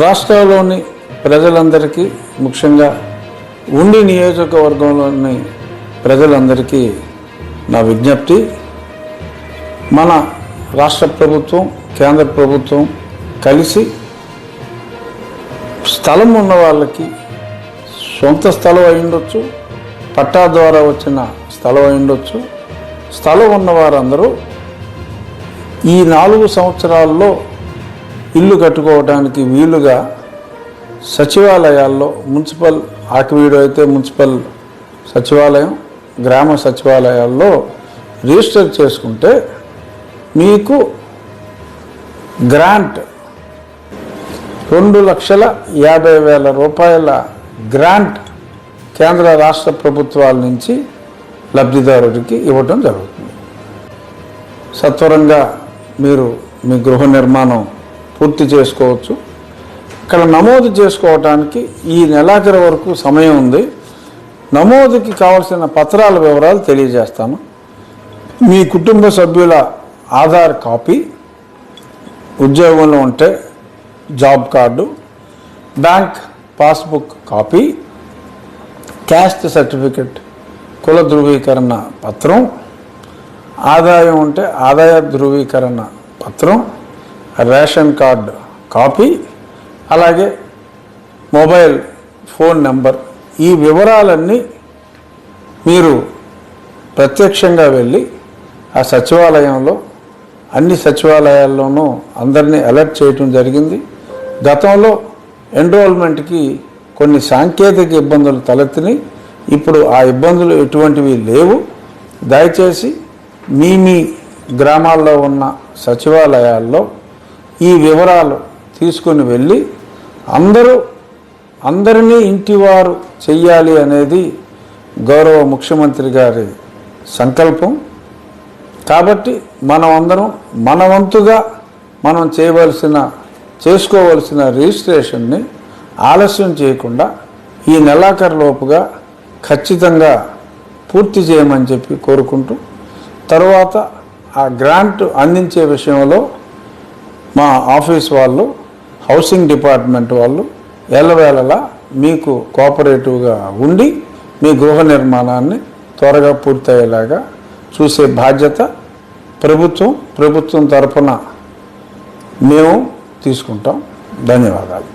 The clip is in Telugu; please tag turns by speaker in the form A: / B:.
A: రాష్ట్రంలోని ప్రజలందరికీ, ముఖ్యంగా ఉండి నియోజకవర్గంలోని ప్రజలందరికీ నా విజ్ఞప్తి, మన రాష్ట్ర ప్రభుత్వం, కేంద్ర ప్రభుత్వం కలిసి స్థలం ఉన్న వాళ్ళకి సొంత స్థలం అయి ఉండొచ్చు, పట్టా ద్వారా వచ్చిన స్థలం అయి ఉండొచ్చు, స్థలం ఉన్న వారందరూ ఈ 4 సంవత్సరాల్లో ఇల్లు కట్టుకోవడానికి వీలుగా సచివాలయాల్లో, మున్సిపల్ ఆకివీడు అయితే మున్సిపల్ సచివాలయం, గ్రామ సచివాలయాల్లో రిజిస్టర్ చేసుకుంటే మీకు గ్రాంట్ 2,50,000 రూపాయల గ్రాంట్ కేంద్ర రాష్ట్ర ప్రభుత్వాల నుంచి లబ్ధిదారుడికి ఇవ్వడం జరుగుతుంది. సత్వరంగా మీరు మీ గృహ నిర్మాణం పూర్తి చేసుకోవచ్చు. ఇక్కడ నమోదు చేసుకోవడానికి ఈ నెలాఖరు వరకు సమయం ఉంది. నమోదుకి కావాల్సిన పత్రాల వివరాలు తెలియజేస్తాను. మీ కుటుంబ సభ్యుల ఆధార్ కాపీ, ఉద్యోగంలో ఉంటే job card, bank passbook copy, caste certificate, కుల ధృవీకరణ పత్రం, ఆదాయం ఉంటే ఆదాయ ధృవీకరణ పత్రం, రేషన్ కార్డు కాపీ, అలాగే మొబైల్ ఫోన్ నెంబర్. ఈ వివరాలన్నీ మీరు ప్రత్యక్షంగా వెళ్ళి ఆ సచివాలయంలో, అన్ని సచివాలయాల్లోనూ అందరినీ అలర్ట్ చేయటం జరిగింది. గతంలో ఎన్రోల్మెంట్కి కొన్ని సాంకేతిక ఇబ్బందులు తలెత్తినాయి. ఇప్పుడు ఆ ఇబ్బందులు ఎటువంటివి లేవు. దయచేసి మీ గ్రామాల్లో ఉన్న సచివాలయాల్లో ఈ వివరాలు తీసుకొని వెళ్ళి అందరినీ ఇంటివారు చెయ్యాలి అనేది గౌరవ ముఖ్యమంత్రి గారి సంకల్పం. కాబట్టి మనమందరం మన వంతుగా మనం చేసుకోవలసిన రిజిస్ట్రేషన్ని ఆలస్యం చేయకుండా ఈ నెలాఖరులోపుగా ఖచ్చితంగా పూర్తి చేయమని చెప్పి కోరుకుంటూ, తర్వాత ఆ గ్రాంట్ అందించే విషయంలో మా ఆఫీస్ వాళ్ళు, హౌసింగ్ డిపార్ట్మెంట్ వాళ్ళు ఎల్లవేళలా మీకు కోఆపరేటివ్గా ఉండి మీ గృహ నిర్మాణాన్ని త్వరగా పూర్తయ్యేలాగా చూసే బాధ్యత ప్రభుత్వం తరపున మేము తీసుకుంటాం. ధన్యవాదాలు.